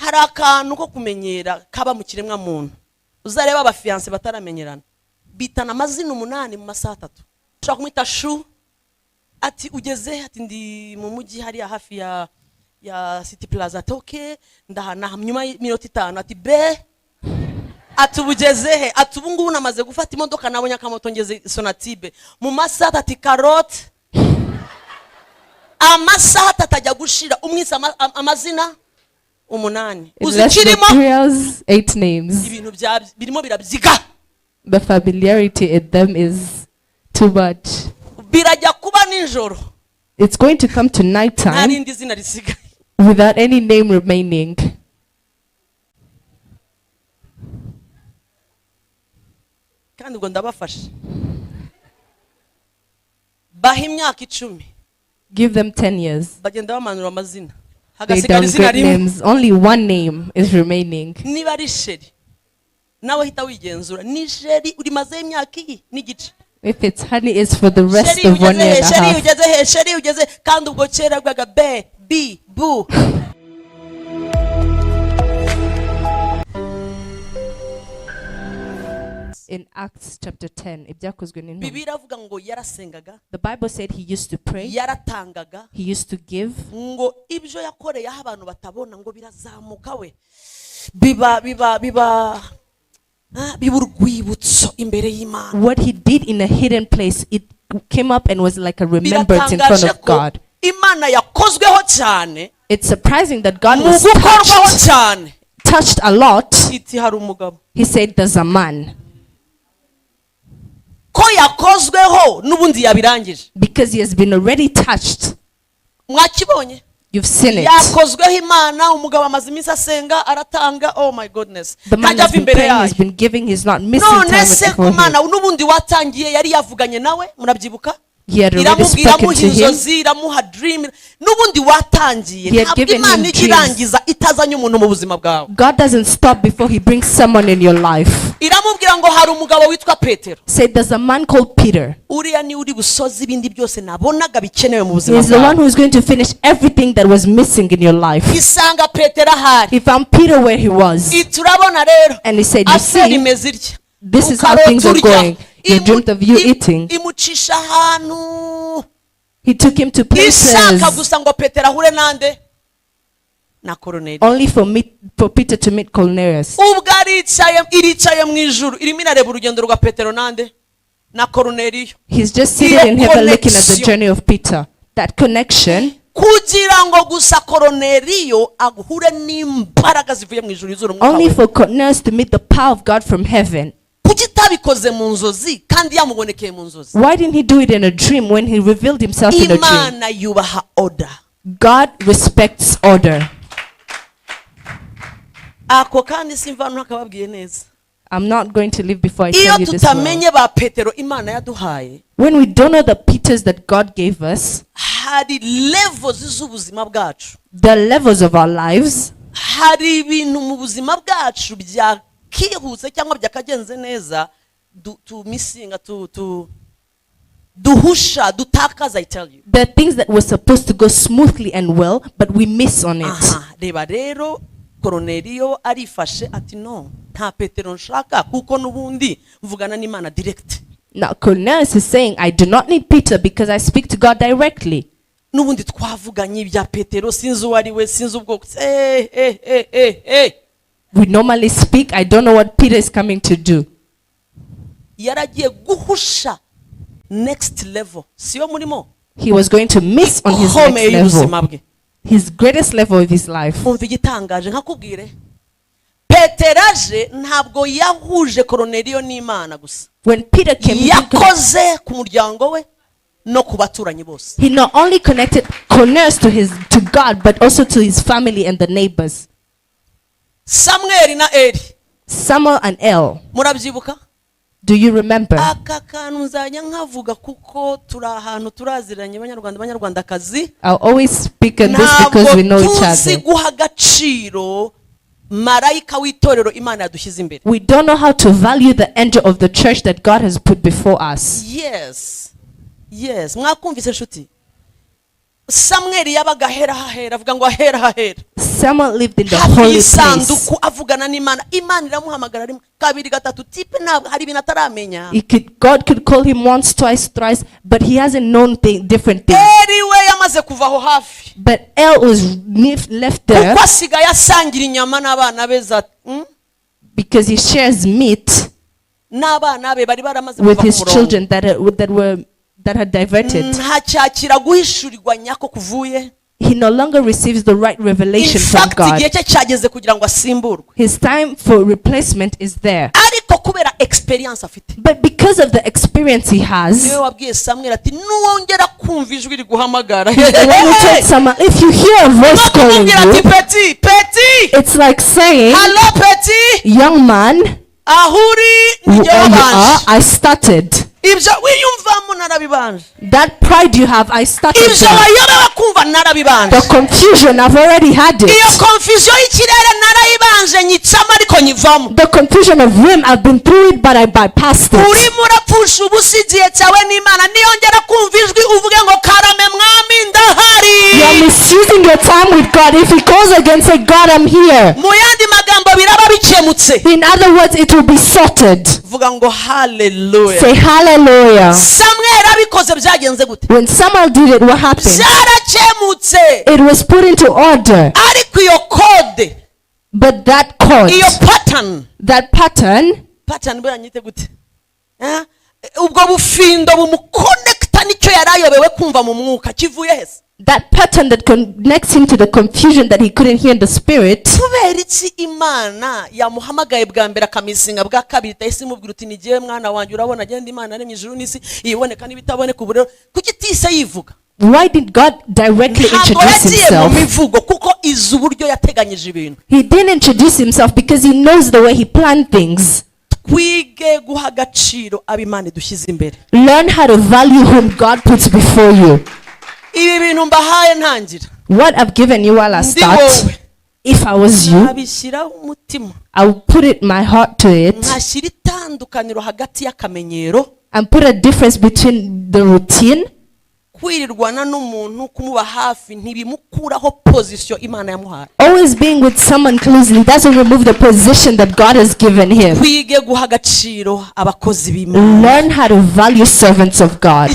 hari akantu ko kumenyera kaba mu kiremwa muntu. Uzareba aba Fiance Bataramenyerana Bitana Amazina Umunani mu Masaha Atatu. Ushaka kumwita shu ati ugeze ati ndi mu mujyi hari hafi ya City Plaza ati okay ndahana nyuma y'iminota 5 ati be ati ubugeze he ati ubu ngubu namaze gufata imodoka nabonye akamoto ngeze Sonatibe mu Masaha ati carotte Amasaha atajya gushira umwisa amazina Umunani uzikirimo 8 names. Ibintu birimo birabyiga. The familiarity in them is too much. Birajya kuba ninjoro. It's going to come to night time Narindi zina risigaye without any name remaining. Kandi ngo ndabafasha baha imyaka 10. Give them 10 years. Bagenda bamanura amazina. They downgrade names. Only one name is remaining. Niba ari sheri nawe hita wigenzura ni sheri uri maze imyaka n'igice. If it's honey, it's for the rest of 1 year and a half. Sheri ugeze kandi ubwo kera gwaga be bi bu. In Acts chapter 10, ibyakozwe n'intumwa. Bibiliya avuga ngo yarasengaga. The Bible said he used to pray. Yaratangaga. He used to give. Ngo ibyo yakoreye aho abantu batabona ngo birazamuka we. Biba urwibutso imbere y'Imana. What he did in a hidden place, it came up and was like a remembrance in front of God. Imana yakozweho cyane. It's surprising that God was touched a lot. He said there's a man. Ko yakozweho nubundi yabirangije. Because he has been already touched. Mwakibonye? You've seen it. Yakozweho Imana umugabo amaze iminsi asenga aratanga. Oh my goodness. The man has been praying, he's been giving, he's not missing time with the Imana nubundi watangiye yari yavuganye nawe murabyibuka? He had already spoken to him. He had given him dreams. God doesn't stop before he brings someone in your life. Said there's a man called Peter. He's the one who is going to finish everything that was missing in your life. He found Peter where he was. And he said, you see, this is how things are going. He dreamt of you eating. He took him to places only for Peter to meet Cornelius. He's just sitting in heaven looking at the journey of Peter. That connection. Only for Cornelius to meet the power of God from heaven. Why didn't he do it in a dream when he revealed himself in a dream? God respects order. I'm not going to leave before I tell you this well. When we don't know the Peters that God gave us, the levels of our lives, there are things that were supposed to go smoothly and well, but we miss on it. Now Cornelius is saying, I do not need Peter because I speak to God directly. We normally speak, I don't know what Peter is coming to do. Next level. He was going to miss on his next level. His greatest level of his life. When Peter came, he not only connected Cornelius to God, but also to his family and the neighbors. Samuel and El. Do you remember? I'll always speak on this because we know each other. We don't know how to value the angel of the church that God has put before us. Yes. Samuel yabaga hera avuga ngo hera. Samuel lived in the holy place. Avugana n'Imana. Imana iramuhamagara rimwe kabiri gatatu tipe ntabwo hari ibintu ataramenya. God could call him once, twice, thrice, but he hasn't known different things. Anyway, yamaze kuvaho hafi. But El was left there. Kuko asigaye asangira inyama n'abana be because he shares meat n'abana be bari baramaze with his children that had diverted. Ntacyakira guhishurirwa nyako kuvuye. He no longer receives the right revelation from God. Igihe cye cyageze kugira ngo asimburwe. His time for replacement is there. Ariko kubera experience afite. But because of the experience he has, niwe wabwiye Samuel ati nuwongera kumva ijwi riguhamagara. If you hear a voice calling you, it's like saying, hello Petit, young man, I started. That pride you have, I started. The confusion, I've already had it. The confusion of rim, I've been through it, but I bypassed it. You're misusing your time with God. If he calls again, say, God, I'm here. In other words, it will be sorted. Hallelujah. Say hallelujah. When Samuel did it, what happened? It was put into order. But that code, that pattern, that pattern that connects him to the confusion that he couldn't hear in the spirit. Why did God directly introduce himself? He didn't introduce himself because he knows the way he planned things. Learn how to value whom God puts before you. What I've given you while I start, if I was you, I would put it my heart to it and put a difference between the routine. Always being with someone closely doesn't remove the position that God has given him. Learn how to value servants of God.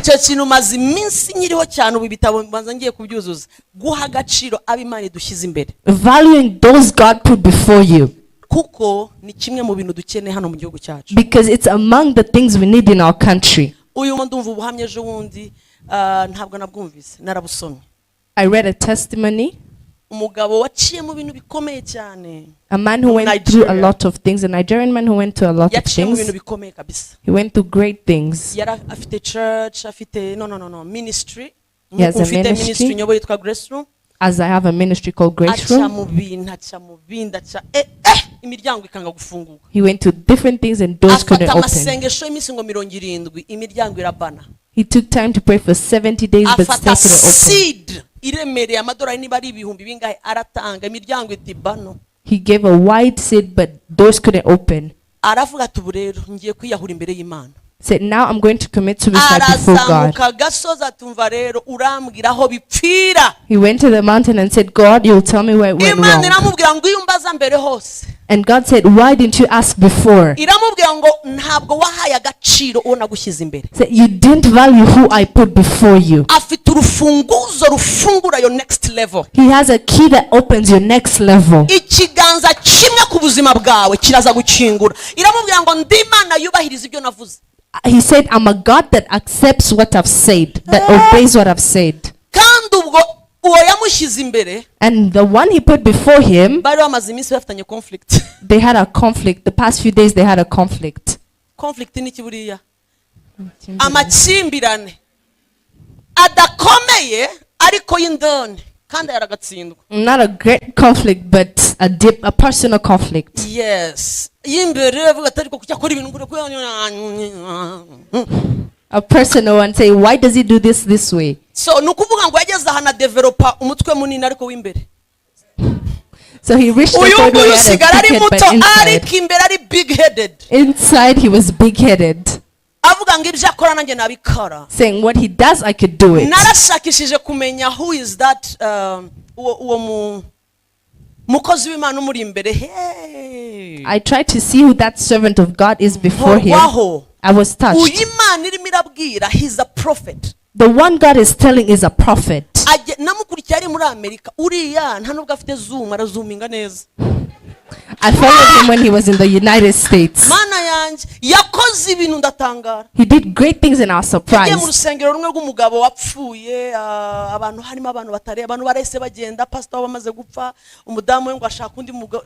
Valuing those God put before you. Because it's among the things we need in our country. I read a testimony. A man who went through a lot of things, a Nigerian man who went through a lot of things. He went through great things. He has a ministry. As I have a ministry called Grace Room. He went to different things and doors couldn't open. He took time to pray for 70 days, but still couldn't open. He gave a wide seed, but doors couldn't open. Said, now I'm going to commit suicide before God. He went to the mountain and said, God, you'll tell me where it went wrong. And God said, why didn't you ask before? Said, you didn't value who I put before you. He has a key that opens your next level. He said, I'm a God that accepts what I've said, that obeys what I've said. And the one he put before him, they had a conflict. The past few days they had a conflict. Not a great conflict, but a personal conflict. Yes. A personal one, say, why does he do this way? So he reached the point where he had a big head, but inside he was big-headed. avuga ngo ibyo akora nanjye nabikora, saying what he does I could do it. narashakishije kumenya who is that uwo mukozi w'Imana umuri imbere. I tried to see who that servant of God is before him. I was touched. Uyu Imana irimo irabwira, he's a prophet. The one God is telling is a prophet. Namukurikiye ari muri Amerika, uriya nta nubwo afite zoom, arazuminga neza. I followed him when he was in the United States. Mana yanjye yakoze ibintu ndatangara. He did great things in our surprise. Yagiye mu rusengero rumwe rw'umugabo wapfuye, abantu harimo abantu batari, abantu barese bagenda, pastor bamaze gupfa, umudamu we ngo ashaka undi mugabo.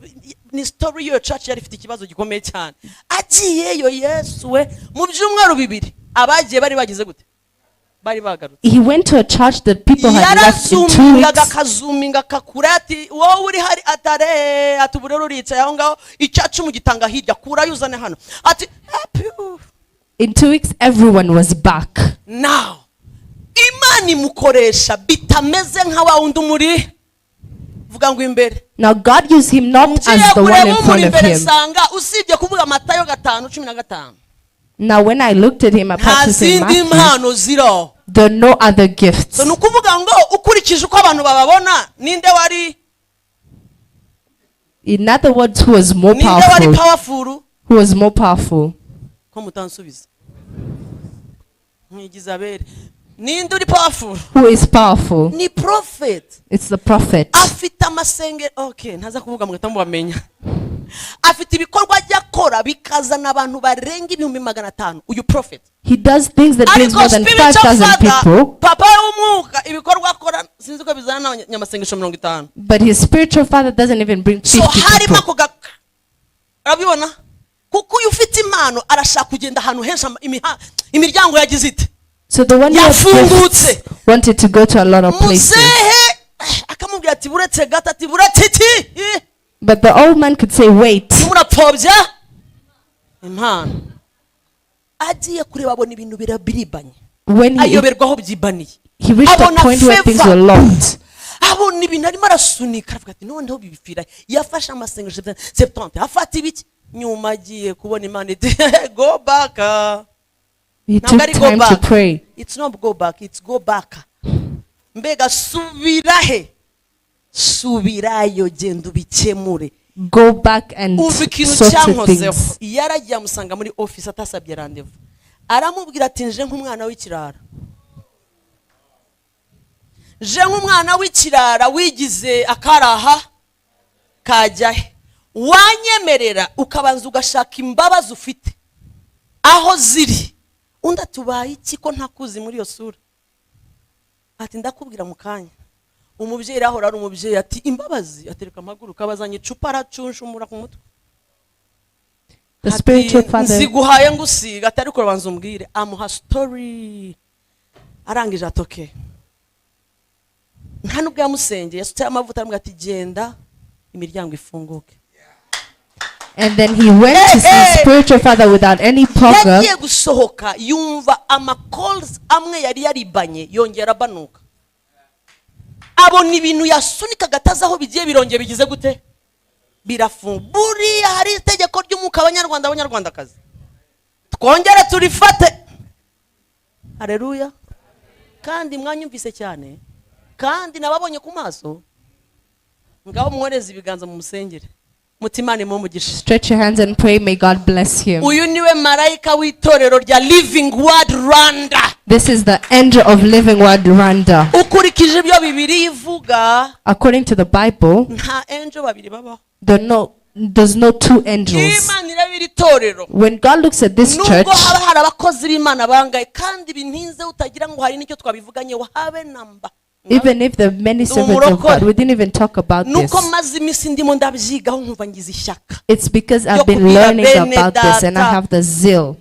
Ni story yo church yari ifite ikibazo gikomeye cyane. Agiyeyo Yesu we mu byumweru bibiri abagiye bari bagize gute? He went to a church that people had left in 2 weeks. In 2 weeks, everyone was back. Now, now God used him not as the one in front of him. Now when I looked at him, I practiced Matthew, there are no other gifts. In other words, who was more powerful? Who was more powerful? Who is powerful? It's the prophet. Okay, afite ibikorwa ajya akora bikazana abantu barenga 500,000. Uyu prophet, he does things that brings more than 5,000 people. Papa w'umwuka ibikorwa akora sinzi ko bizana nyamasengesho 50. But his spiritual father doesn't even bring 50 people. Urabibona kuko uyu ufite impano arashaka kugenda ahantu henshi imiryango yagize ite. So the one who wanted to go to a lot of places. Akamubwira ati buretse gatati buretse iti. But the old man could say, wait. When he reached a point where things were locked. Go back. He took time to pray. It's not go back, it's go back. Mbega subirahe. Subirayo genda ubikemure. Go back and sort things. Yaragiye amusanga muri office atasabye rendezvous. Aramubwira ati nje nk'umwana w'ikirara. Je nk'umwana w'ikirara wigize akaraha kajyahe. Wanyemerera ukabanza ugashaka imbabazi ufite aho ziri. Unda tubaye iki ko ntakuzi muri yo sura. Ati ndakubwira mu kanya. Umubyeyi ahora ari umubyeyi ati imbabazi atereka amaguru kabazanye icupa aracunshumura ku mutwe. The spiritual father nziguhaye ngusiga atari ko banza umbwire amuha story arangije atoke. Nta nubwo yamusengeye yasutse amavuta aramubwira ati genda imiryango ifunguke. And then he went to see his spiritual father without any problem. Yagiye gusohoka yumva ama calls amwe yari yaribanye yongera banuka. Abona ibintu yasunika gatazaho bigiye birongeye bigize gute birafunguri. Hari itegeko ry'umuka abanyarwandakazi twongere turifate. Haleluya. Kandi mwanyumvise cyane kandi nababonye ku maso ngaho mworeza ibiganza mu musengere mutimane mu mugisha. Stretch your hands and pray, may God bless him. Uyu niwe marayika w'itorero rya Living Word Rwanda. This is the angel of Living Word Rwanda. Ukurikije ibyo Bibiliya ivuga, according to the Bible, nta angel babiri babaho. There's no two angels. When God looks at this church, even if there are many servants of God, we didn't even talk about this. It's because I've been learning about this and I have the zeal.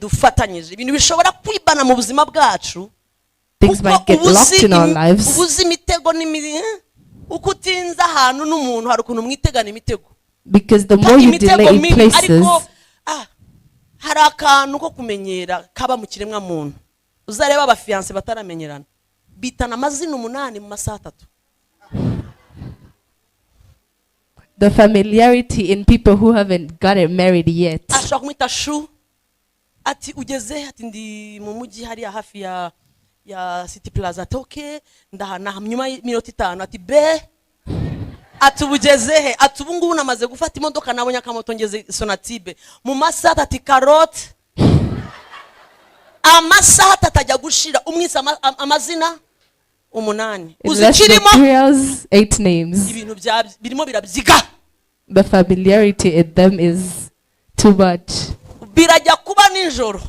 Things might get locked in our lives. Because the more you delay in places, hari akantu ko kumenyera kaba mu kiremwa muntu. Uzareba aba fiance bataramenyerana. Bitana Amazina Umunani mu Masaha Atatu. The familiarity in people who haven't gotten married yet. Ashobora kumwita shu ati ugeze ati ndi mu mujyi hari hafi ya City Plaza ati okay ndahana nyuma y'minota 5 ati be ati ubugeze he ati ubu ngubu namaze gufata imodoka nabonye akamoto ngeze Sonatibe mu masaha ati carotte amasaha atajya gushira umwisa amazina umunani uzikirimo 8 names. Ibintu birimo birabyiga. The familiarity in them is too much. Birajya kuba nijoro.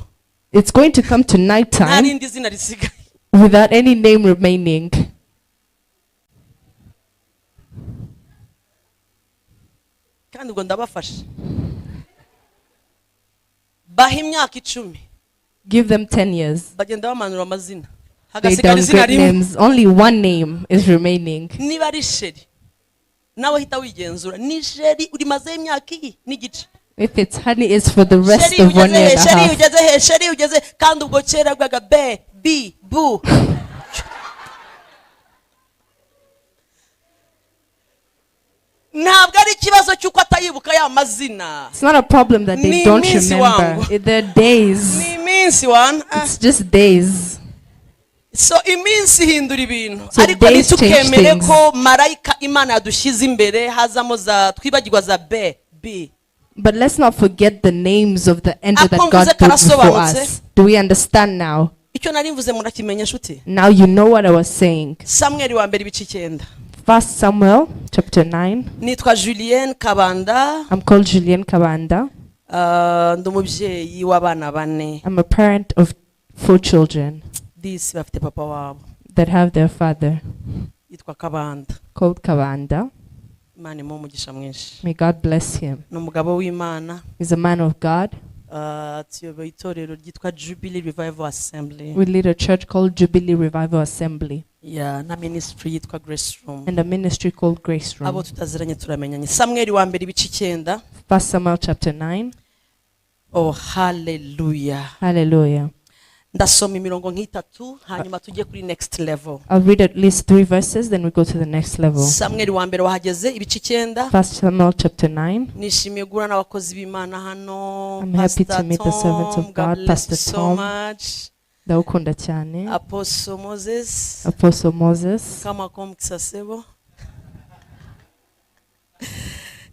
It's going to come to night time narindi zina risigaye without any name remaining. Kandi ubwo ndabafasha baha imyaka 10. Give them 10 years. Bagenda bamanura amazina. They downgrade names. Only one name is remaining. Niba ari sheri nawe hita wigenzura ni sheri uri maze imyaka iyi n'igice. If it's honey, it's for the rest of 1 year and a half. Sheri ugeze kandi ubwo kera bwaga be bi bu. Ntabwo ari ikibazo cyuko atayibuka ya mazina. It's not a problem that they don't remember. They're days. Ni iminsi one. It's just days. So iminsi hindura ibintu ariko nitukemere ko marayika Imana yadushize imbere hazamo za twibagirwa za be bi. But let's not forget the names of the angel that God put before us. Do we understand now? Icyo nari mvuze murakimenya shuti. Now you know what I was saying. Samuel wa mbere ibice 9. 1 Samuel chapter 9. Nitwa Julienne Kabanda. I'm called Julienne Kabanda. Ndumubyeyi w'abana 4. I'm a parent of 4 children. These bafite papa wabo. That have their father. Yitwa Kabanda. Called Kabanda. Imana mu umugisha mwinshi. May God bless him. N'umugabo w'Imana. He's a man of God. Tuyoboye itorero ryitwa Jubilee Revival Assembly. We lead a church called Jubilee Revival Assembly. Yeah, na ministry yitwa Grace Room. And a ministry called Grace Room. Abo tutaziranye turamenyanye. Samuel wa mbere ibice 9. 1 Samuel chapter 9. Oh hallelujah. Hallelujah. Ndasoma imirongo nk'itatu hanyuma tujye kuri next level. I'll read at least 3 verses then we go to the next level. Samuel wa mbere wahageze ibice 9. 1 Samuel chapter 9. Nishimiye guhura n'abakozi b'Imana hano. I'm happy to meet the servants of God. Pastor Tom. Ndawukunda cyane. Apostle Moses. Apostle Moses. Kama komkisasebo.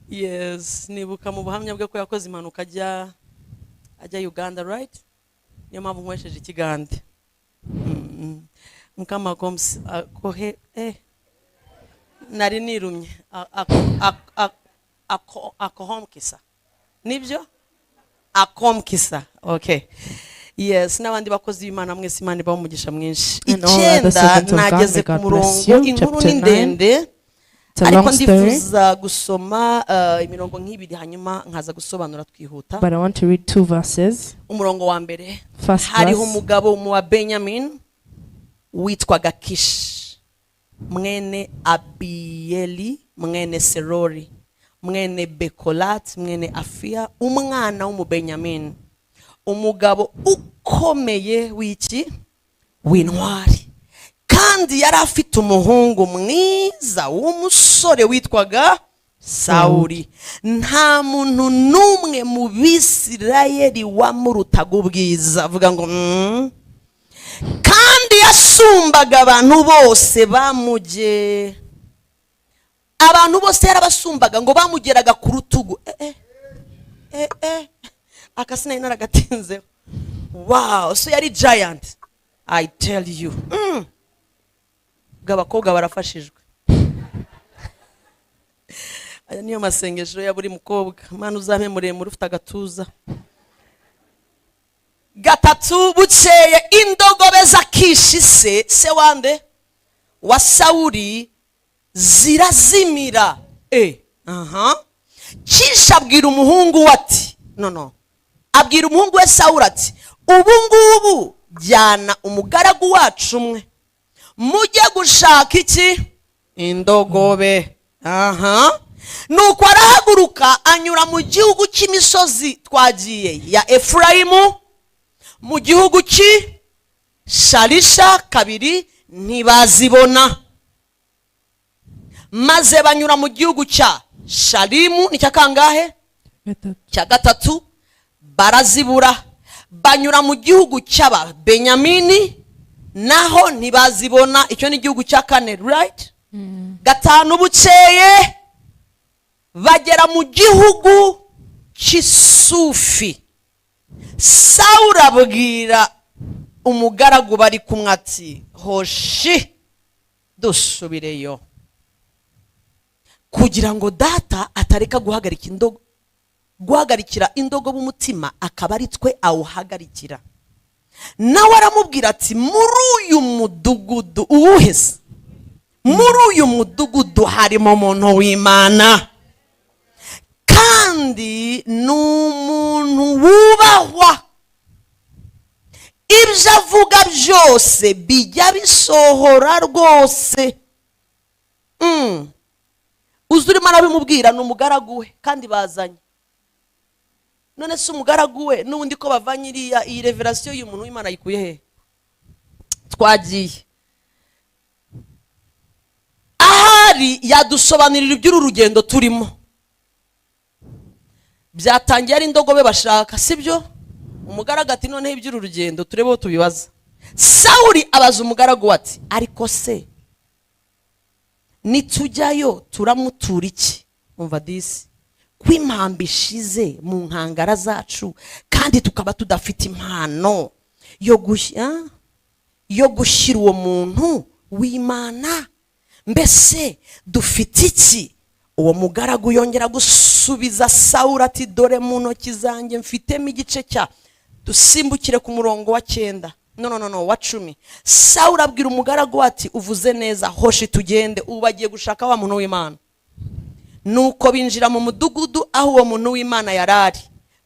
Yes, nibuka mu buhamya bwe ko yakoze impanuka ajya Uganda, right? Niyo mpamvu nkwesheje ikigande. Mukama komsi akohe nari nirumye akohomkisa. Nibyo? Akomkisa. Okay. Yes, n'abandi bakozi b'Imana mwese Imana ibahe umugisha mwinshi. 9 nageze ku murongo inkuru ni ndende. Ariko ndifuza gusoma imirongo nk'ibiri hanyuma nkaza gusobanura twihuta. But I want to read 2 verses. Umurongo wa mbere hariho umugabo mu wa Benjamin witwaga Kish mwene Abiyeli mwene Serori mwene Bekolat mwene Afia umwana w'umubenyamin umugabo ukomeye w'iki w'intwari kandi yari afite umuhungu mwiza w'umusore witwaga Sauli. Nta muntu numwe mu Bisirayeli wamurutaga ubwiza. Vuga ngo kandi yasumbaga abantu bose bamuje. Abantu bose yarabasumbaga ngo bamugeraga ku rutugu. Akasina inaragatinze. Wow, so yari giant. I tell you. Abakobwa barafashijwe. Aya niyo masengesho ya buri mukobwa. Mana uzame muremure ufite agatuza. 3 bukeye indogobe za Kishi se wande wa Sauli zirazimira. Kishi abwira umuhungu ati abwira umuhungu we Sauli ati ubu ngubu jyana umugaragu wacu umwe mujye gushaka iki indogobe. Nuko arahaguruka anyura mu gihugu cy'imisozi twagiye ya Efraimu mu gihugu Shalisha 2 ntibazibona maze banyura mu gihugu cya Shalimu ni cyakangahe cya 3 barazibura banyura mu gihugu cy'aba Benyamini naho ntibazibona. Icyo ni igihugu cya kane, right? Gatanu bukeye bagera mu gihugu cy'Isufi. Sawuli abwira umugaragu bari kumwe ati hoshi dusubireyo, kugira ngo data atareka guhagarikira indogobe umutima akaba ari twe awuhagarikira. Nawe aramubwira ati muri uyu mudugudu uwuhese, muri uyu mudugudu harimo umuntu w'Imana kandi ni umuntu wubahwa, ibyo avuga byose bijya bisohora rwose. Uzi urimo arabimubwira ni umugaragu we kandi bazanye. None se umugaragu we n'ubundi ko bavanye iyi revelation y'umuntu w'Imana yikuye he? Twagiye ahari yadusobanurira iby'uru rugendo turimo. Byatangiye ari indogobe bashaka, sibyo? Umugaragu ati noneho iby'uru rugendo turebe tubibaza. Sawuli abaza umugaragu ati ariko se nitujyayo turamutura iki? Umva disi, kw'impambi ishize mu nkangara zacu kandi tukaba tudafite impano yo gushyira uwo muntu w'Imana, mbese dufite iki? Uwo mugaragu yongera gusubiza Sawuli ati dore mu ntoki zanjye mfitemo igice cya, dusimbukire ku murongo wa 9 wa 10. Sawuli abwira umugaragu ati uvuze neza, hoshi tugende, ubu bagiye gushaka wa muntu w'Imana. Nuko binjira mu mudugudu aho uwo muntu w'Imana yarari.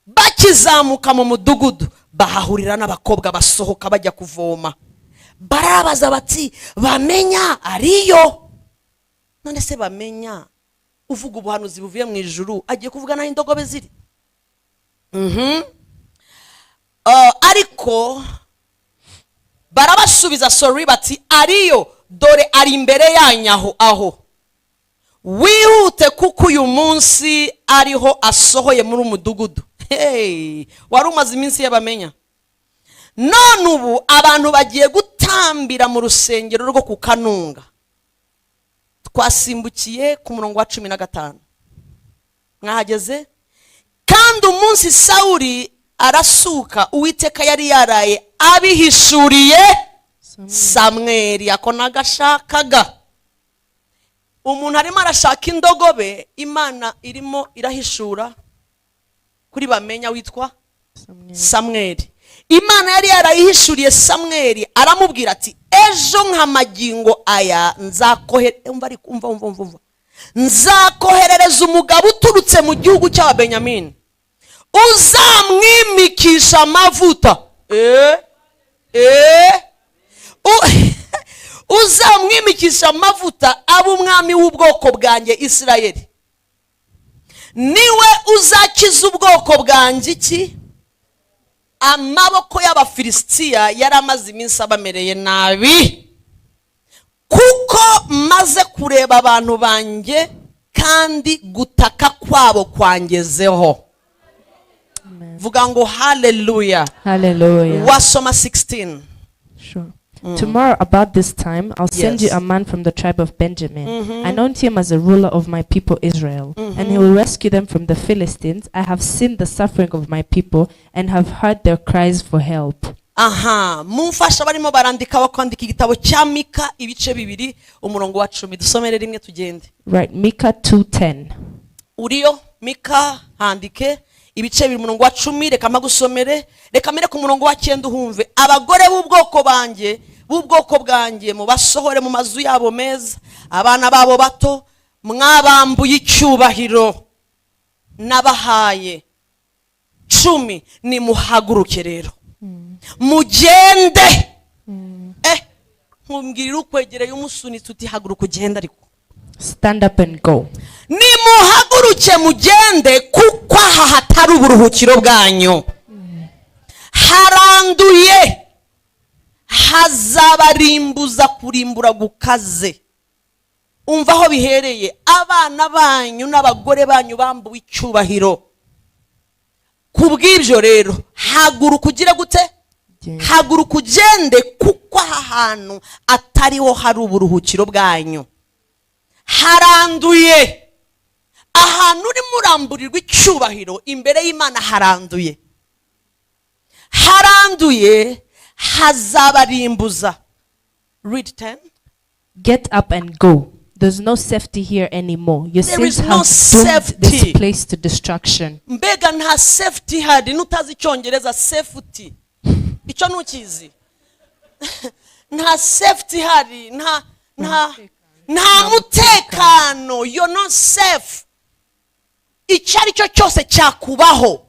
Bakizamuka mu mudugudu bahahurira n'abakobwa basohoka bajya kuvoma. Barabaza bati bamenya ariyo? None se bamenya uvuga ubuhanuzi buvuye mu ijuru agiye kuvuga naho indogobe ziri? Ariko barabasubiza sorry bati ariyo, dore ari imbere yanyu aho. Wihute kuko uyu munsi ariho asohoye muri umudugudu. Hey, wari umaze iminsi y'abamenya. None ubu abantu bagiye gutambira mu rusengero rwo ku Kanunga. Twasimbukiye ku murongo wa 15. Mwahageze? Kandi umunsi Sawuli arasuka, Uwiteka yari yaraye abihishuriye Samweli. Ako nagashakaga. Umuntu arimo arashaka indogobe, Imana irimo irahishura kuri bamenya witwa Samweli. Imana yari yarayihishuriye Samweli, aramubwira ati ejo nk'amagingo aya nzakoherereza umugabo uturutse mu gihugu cy'Ababenyamini, uzamwimikisha amavuta. Uzamwimikisha amavuta aba umwami w'ubwoko bwanjye Isirayeli. Niwe uzakiza ubwoko bwanjye iki? Amaboko y'Abafilisitiya yari amaze iminsi abamereye nabi, kuko maze kureba abantu banjye kandi gutaka kwabo kwangezeho. Vuga ngo hallelujah. Hallelujah. Wasoma 16. Sure. Tomorrow about this time, I'll send you a man from the tribe of Benjamin. Anoint him as a ruler of my people Israel, and he will rescue them from the Philistines. I have seen the suffering of my people and have heard their cries for help. Mumfasha barimo barandika bakandika igitabo cya Mika ibice 2 umurongo wa 10. Dusomere rimwe tugende. Right, Mika 2:10. Uriyo Mika handike ibice 2 umurongo wa 10. Reka magusomere, reka mere ku murongo wa 9 uhumve. Abagore b'ubwoko bwanjye mubasohore mu mazu yabo meza, abana babo bato mwabambuye icyubahiro nabahaye. 10 ni muhaguruke rero mugende. Nkumbwira ukwegereye umusunitse uti haguruka ugenda, ariko stand up and go. Ni muhaguruke mugende, kuko aha hatari uburuhukiro bwanyu. Haranduye, hazabarimbuza kurimbura gukaze. Umva aho bihereye, abana banyu n'abagore banyu bambuwe icyubahiro. kubw'ibyo rero haguruka ugire gute haguruka ugende kuko aha hantu atariho hari uburuhukiro bwanyu haranduye ahantu urimo uramburirwa icyubahiro imbere y'Imana haranduye hazabarimbuza. Read 10. Get up and go. There's no safety here anymore. Your sins have doomed this place to destruction. Mbega nta safety hari nutazi icyongereza safety. Icyo nukizi. Nta safety hari nta mutekano. You're not safe. Icyari cyo cyose cyakubaho.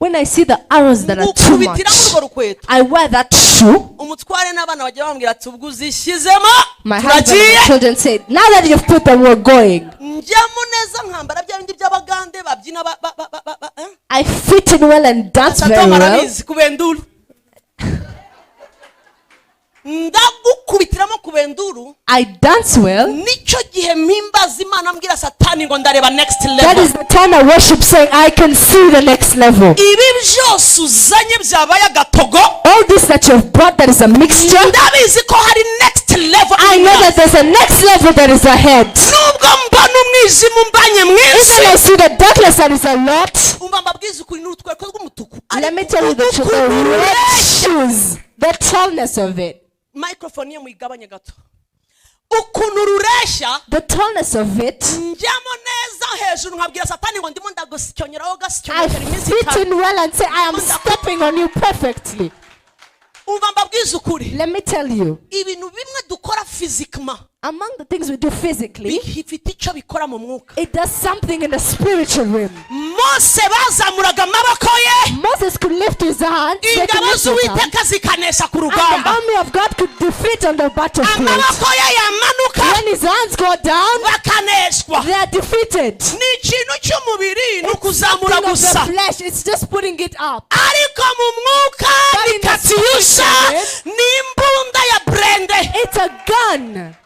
When I see the arrows that are too much, I wear that shoe. My husband and my children say, now that you've put them, we're going. I fit in well and dance very well. I dance well. That is the time I worship, saying I can see the next level. All this that you have brought, that is a mixture. I know that there's a next level that is ahead. Even I see the darkness that is a lot. Let me tell you the truth. The red shoes, the tallness of it. Microphone ye muyigabanye gato. The tallness of it. I fit in well and say I am stepping on you perfectly. Let me tell you, among the things we do physically, it does something in the spiritual realm. Moses could lift his hand, and the army of God could defeat on the battlefield. When his hands go down, they are defeated. It's something of the flesh, it's just putting it up. But in the spirit, it's a gun.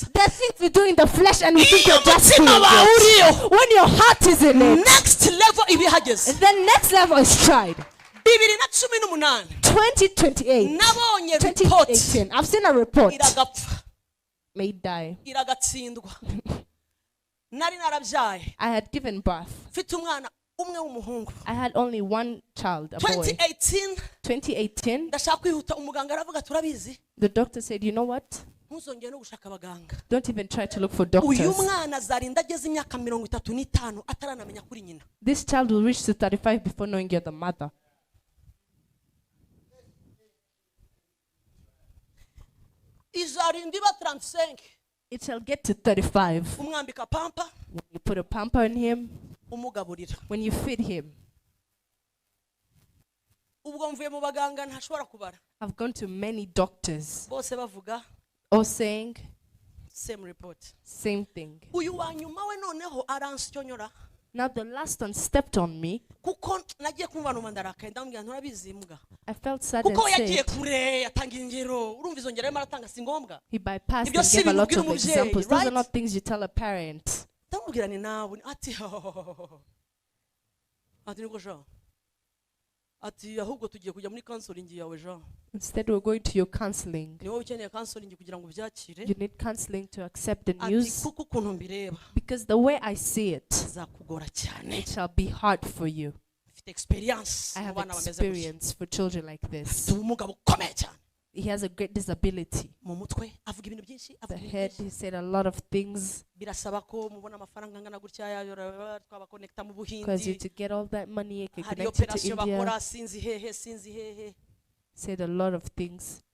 The things we do in the flesh and we think you're just doing it. When your heart is in it, the next level is tried. 2028, 2018, I've seen a report. May die. I had given birth. I had only one child, a boy. 2018, the doctor said, you know what? Don't even try to look for doctors. This child will reach to 35 before knowing you're the mother. It shall get to 35. When you put a pamper on him, when you feed him. I've gone to many doctors, all saying same report, same thing. Now the last one stepped on me. I felt sad and said, he bypassed and gave a lot of examples. Those are not things you tell a parent. Instead, we're going to your counseling. You need counseling to accept the news. Because the way I see it, it shall be hard for you. I have experience for children like this. He has a great disability. The head, he said a lot of things. Because you to get all that money, you can connect it to India. Said a lot of things.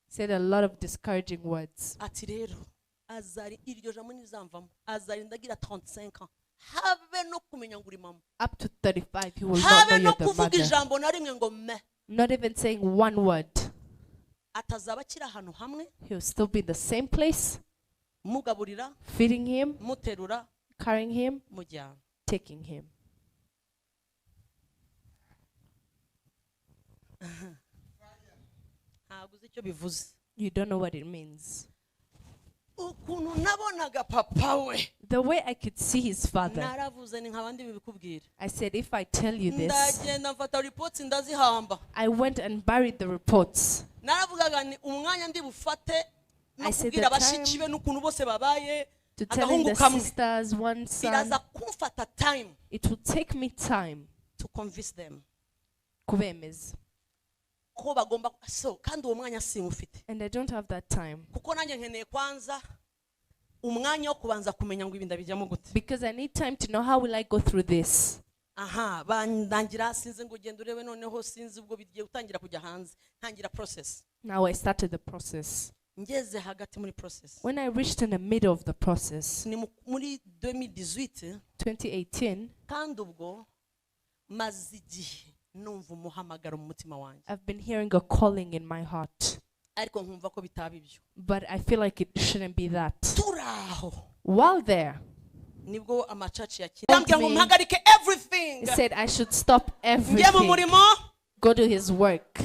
Said a lot of discouraging words. Up to 35, he will not know you're the mother. Not even saying one word. He'll still be in the same place, feeding him, carrying him, taking him. You don't know what it means. Ukuntu nabonaga papa we. The way I could see his father. Naravuze ni nkabandi bibikubwira. I said, if I tell you this, Ndagenda mfata reports ndazihamba. I went and buried the reports. Naravugaga ni umwanya ndi bufate I said the bashiki be n'ukuntu bose babaye. To telling the sisters, one son, Biraza kumfata time. It will take me time to convince them. Kubemeza. Ko bagomba so kandi uwo mwanya simufite. And I don't have that time. Kuko nanjye nkeneye kwanza umwanya wo kubanza kumenya ngo ibinda bijyamo gute. Because I need time to know how will I go through this. Aha, bandangira sinze ngo genda urebe noneho sinzi ubwo bigiye utangira kujya hanze. Ntangira process. Now I started the process. Ngeze hagati muri process. When I reached in the middle of the process, ni muri 2018, kandi ubwo maze igihe numva umuhamagaro mu mutima wanjye. I've been hearing a calling in my heart. Ariko nkumva ko bitaba ibyo. But I feel like it shouldn't be that. Turaho. While there, nibwo amachachi yakira ngo mpagarike everything. He said I should stop Ngiye mu everything. murimo. Go to his work.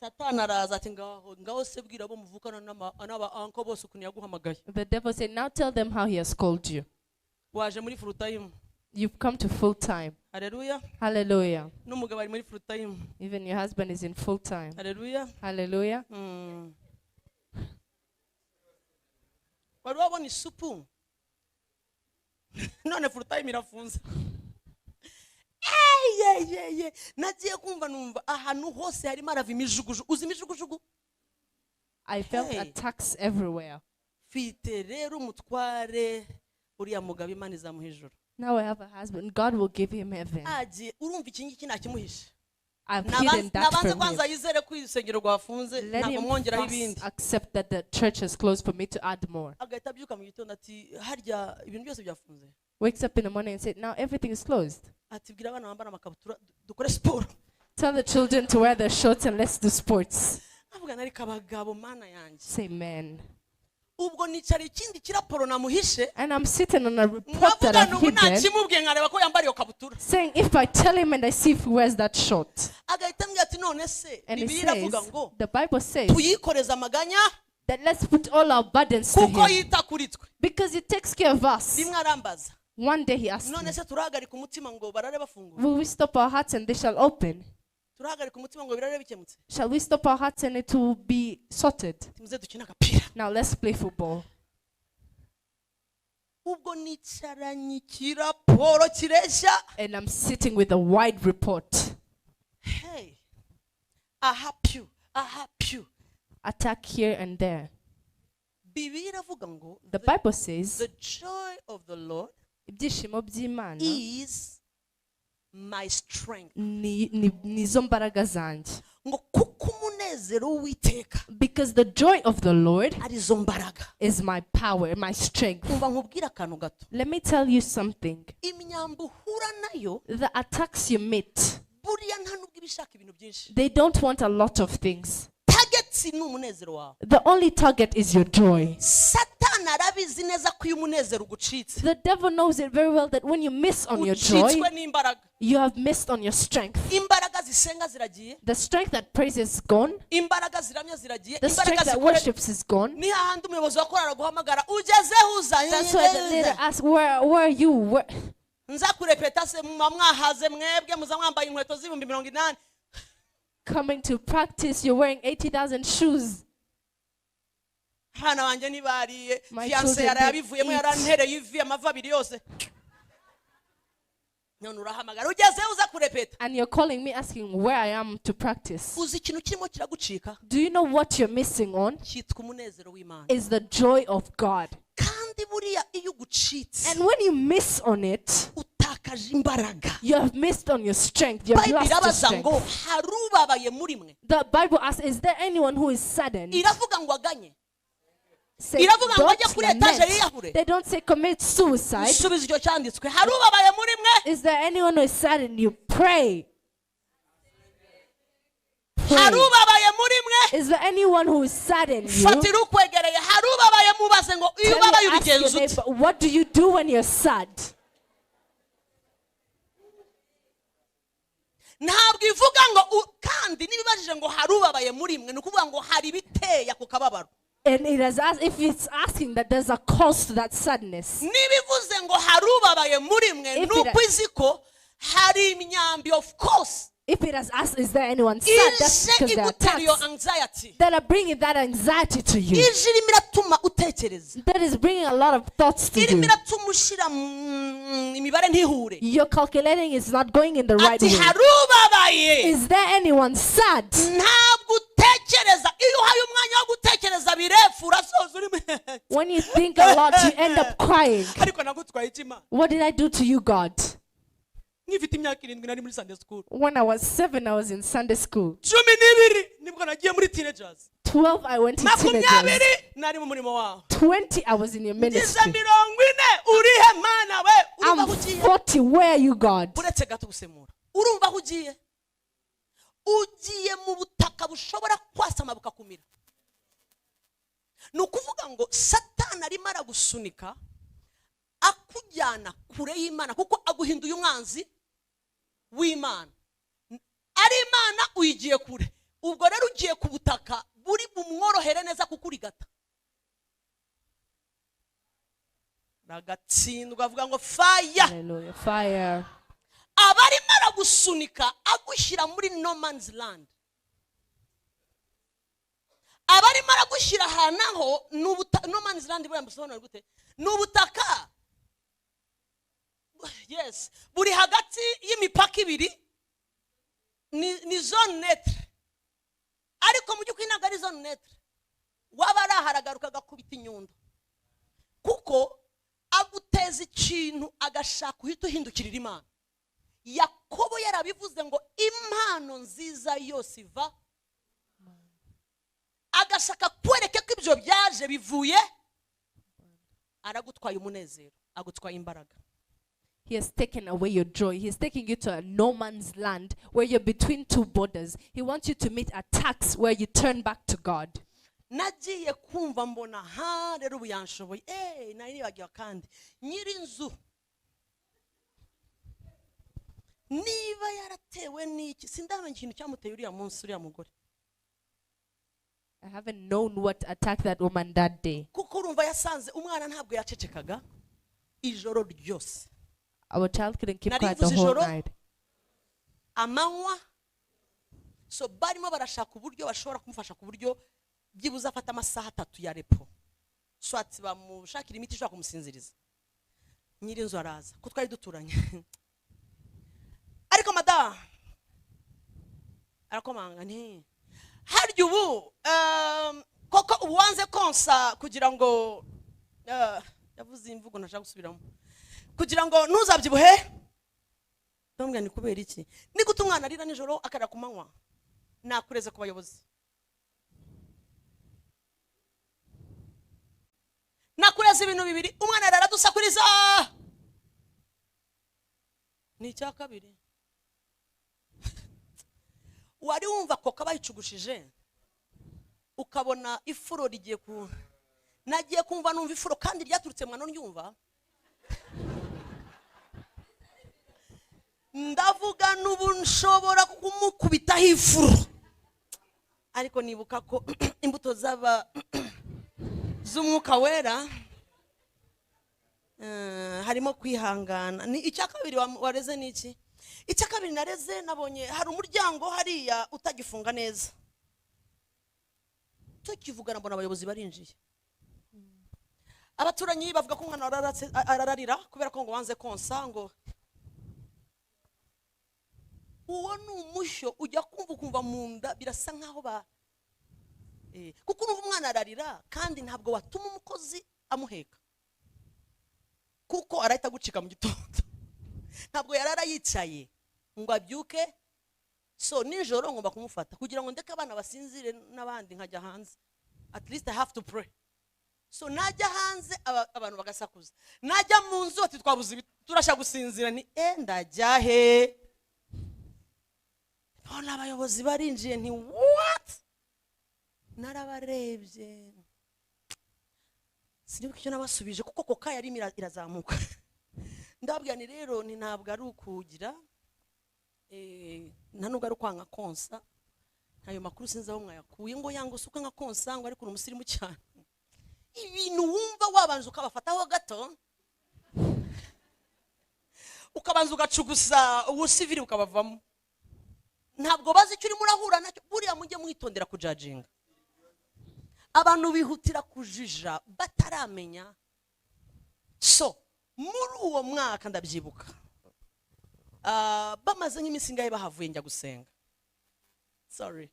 Satana araza ati ngaho se bwira abo muvukana n'aba uncle bose ukuntu yaguhamagaye. The devil said, now tell them how he has called you. Waje muri full time. You've come to full time. Hallelujah. Hallelujah. N'umugabo ari muri full time. Even your husband is in full time. Hallelujah. Hallelujah. Wari wabona isupu. None full time irafunze. Yeah. Nagiye kumva numva ahantu hose harimo arava imijuguju. Uzi imijugujugu? I felt attacks everywhere. Fite rero umutware uriya mugabo Imana izamuha ijuru. Now I have a husband. God will give him heaven. Aje urumva iki ngiki nakimuhisha. I've hidden that from him. Let him first accept that the church is closed for me to add more. Wakes up in the morning and said, now everything is closed. Tell the children to wear their shorts and let's do sports. Say amen. And I'm sitting on a report that I've hidden, saying if I tell him and I see if he wears that short. And he says, the Bible says that let's put all our burdens to him because he takes care of us. One day he asked me, will we stop our hearts and they shall open? Shall we stop our hearts and it will be sorted? Now let's play football. And I'm sitting with a wide report. Hey, I help you. Attack here and there. The Bible says the joy of the Lord is my strength. Because the joy of the Lord is my power, my strength. Let me tell you something. The attacks you meet, they don't want a lot of things. The only target is your joy. The devil knows it very well that when you miss on your joy, you have missed on your strength. The strength that prays is gone. The strength that worships is gone. That's why the leader asks, where are you? Coming to practice, you're wearing 80,000 shoes. My Fiance yarabivuyemo yarantereye ivi amava abiri yose. None urahamagara ugezeho uza kurepeta. And you're calling me asking where I am to practice. Uzi ikintu kirimo kiragucika? Do you know what you're missing on? Cyitwa umunezero w'Imana. Is the joy of God. Kandi buriya iyo ugucitse. And when you miss on it, utakaje imbaraga. You have missed on your strength. You have lost your strength. The Bible asks, is there anyone who is saddened? Say, they don't say commit suicide. Is there anyone who is saddened? You pray. Pray. Is there anyone who is saddened? What do you do when you're sad? muri mwe nukuvuga ngo hari biteye ako kababaro. And it is as if it's asking that there's a cause to that sadness. Nibivuze ngo harubabaye muri mwe nuko iziko hari imyambi, of course. If it has asked, is there anyone sad? That's because there are attacks that are bringing that anxiety to you. That is bringing a lot of thoughts to you. Your calculating is not going in the right way. Is there anyone sad? When you think a lot, you end up crying. What did I do to you, God? When I was 7, I was in Sunday school. 12, I went to teenagers. 20, I was in your ministry. I'm 40, where are you, God? Nukuvuga ngo Satani arimo aragusunika akujyana kure y'Imana kuko aguhinduye umwanzi w'Imana. Ari Imana uyigiye kure. Ubwo rero ugiye ku butaka buri bumworohere neza kukurigata. Ragatsindwa avuga ngo fire. Hallelujah, fire. Abarimo aragusunika agushyira muri no man's land. Abarimo aragushyira hanaho no man's land buri mbusobanura gute? N'ubutaka. Yes, buri hagati y'imipaka ibiri ni zone neutre. Ariko mu by'ukuri ntabwo ari zone neutre. Waba araharagaruka agakubita inyundo. Kuko aguteza ikintu agashaka uhita uhindukirira Imana. Yakobo yarabivuze ngo impano nziza yose iva, agashaka kwereka ko ibyo byaje bivuye, aragutwaye umunezero, agutwaye imbaraga. He has taken away your joy. He's taking you to a no man's land where you're between two borders. He wants you to meet attacks where you turn back to God. Nagiye kumva mbona ha rero uyanshoboye naribagiwe kandi nyiri inzu niba yaratewe n'iki sindamenya ikintu cyamuteye uriya munsi uriya mugore. I haven't known what attacked that woman that day. Kuko urumva yasanze umwana ntabwo yacecekaga ijoro ryose. Our child couldn't keep quiet the whole night. Amanywa. So barimo barashaka uburyo bashobora kumufasha ku buryo byibuza afata amasaha 3 ya repo. So ati bamushakira imiti ishobora kumusinziriza. Nyiri inzu araza ko twari duturanye. Ariko mada arakomanga nti harya ubu koko uwanze konsa kugira ngo yavuze imvugo nashaka gusubiramo kugira ngo ntuzabyibuhe. Ndambwira ni kubera iki? Ni gute umwana arira nijoro akara ku manywa? Nakureze ku bayobozi. Nakureze ibintu bibiri, umwana aradusakuriza. Ni cya kabiri. Wari wumva ko kabayicugushije ukabona ifuro rigiye ku nagiye kumva numva ifuro kandi ryaturutse mwana nyumva. Ndavuga nubu nshobora kumukubita ifuro. Ariko nibuka ko imbuto zaba z'umwuka wera harimo kwihangana. Ni icya kabiri wareze niki? Icya kabiri nareze nabonye hari umuryango hariya utagifunga neza. Tukivugana mbona abayobozi barinjiye. Abaturanyi bavuga ko umwana arararira kubera ko ngo wanze konsa ngo uwo n'umushyo ujya kumva munda birasa nkaho kuko urumva umwana ararira kandi ntabwo watuma umukozi amuheka kuko arahita gucika mu gitondo. Ntabwo yarara yicaye ngo abyuke. So nijoro ngomba kumufata kugira ngo ndeke abana basinzire n'abandi nkajya hanze. At least I have to pray. So najya hanze abantu bagasakuza. Najya mu nzu ati twabuze turashaka gusinzira ni ndajya he. Bona abayobozi barinjiye nti what? Narabarebye. Sinibuka icyo nabasubije kuko koka yari irazamuka. Ndababwira ni rero ni ntabwo ari ukugira nta nubwo ari kwanga konsa ayo makuru sinzi aho mwayakuye ngo yango suka nka konsangwa ariko umusirimu cyane ibintu wumva wabanza ukabafataho gato ukabanza ugacugusa ubusiviri ukabavamo ntabwo bazi icyo uri murahura nacyo buriya mujye mwitondera kujajinga abantu bihutira kujija bataramenya so muri uwo mwaka ndabyibuka bamaze nk'iminsi ngahe bahavuye njya gusenga. Sorry.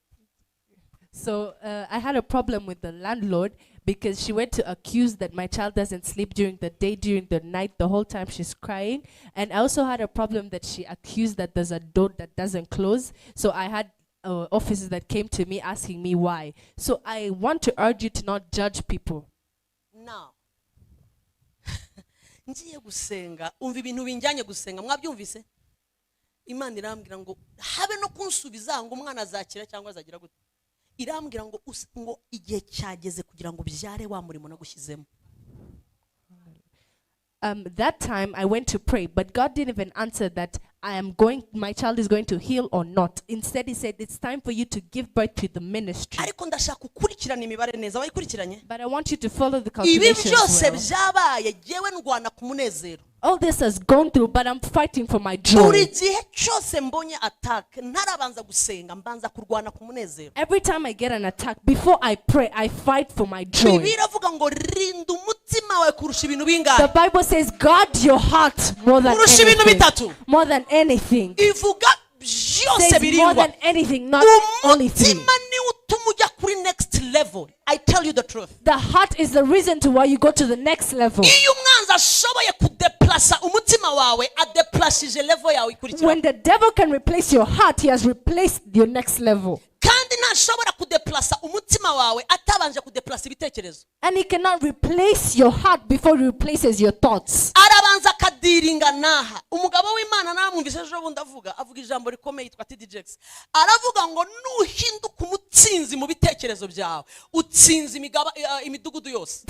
So I had a problem with the landlord because she went to accuse that my child doesn't sleep during the day, during the night, the whole time she's crying. And I also had a problem that she accused that there's a door that doesn't close. So I had officers that came to me asking me why. So I want to urge you to not judge people. Now, ngiye gusenga umva ibintu binjyanye gusenga mwabyumvise Imana irambwira ngo habe no kunsubiza ngo umwana azakira cyangwa azagira gute irambwira ngo igihe cyageze kugira ngo byare wa murimo nagushyizemo. That time I went to pray, but God didn't even answer that my child is going to heal or not. Instead, he said, it's time for you to give birth to the ministry. But I want you to follow the calculations well. All this has gone through, but I'm fighting for my joy. Every time I get an attack, before I pray, I fight for my joy. The Bible says, guard your heart more than anything. More than anything. Says more than anything, not only thing. Next level. I tell you the truth. The heart is the reason to why you go to the next level. When the devil can replace your heart, he has replaced your next level. And he cannot replace your heart before he replaces your thoughts. Umugabo w'Imana namwumvise ejo bundi avuga ijambo rikomeye yitwa TD aravuga ngo nuhinduka umutsinzi mu bitekerezo byawe utsinzi imidugudu yose.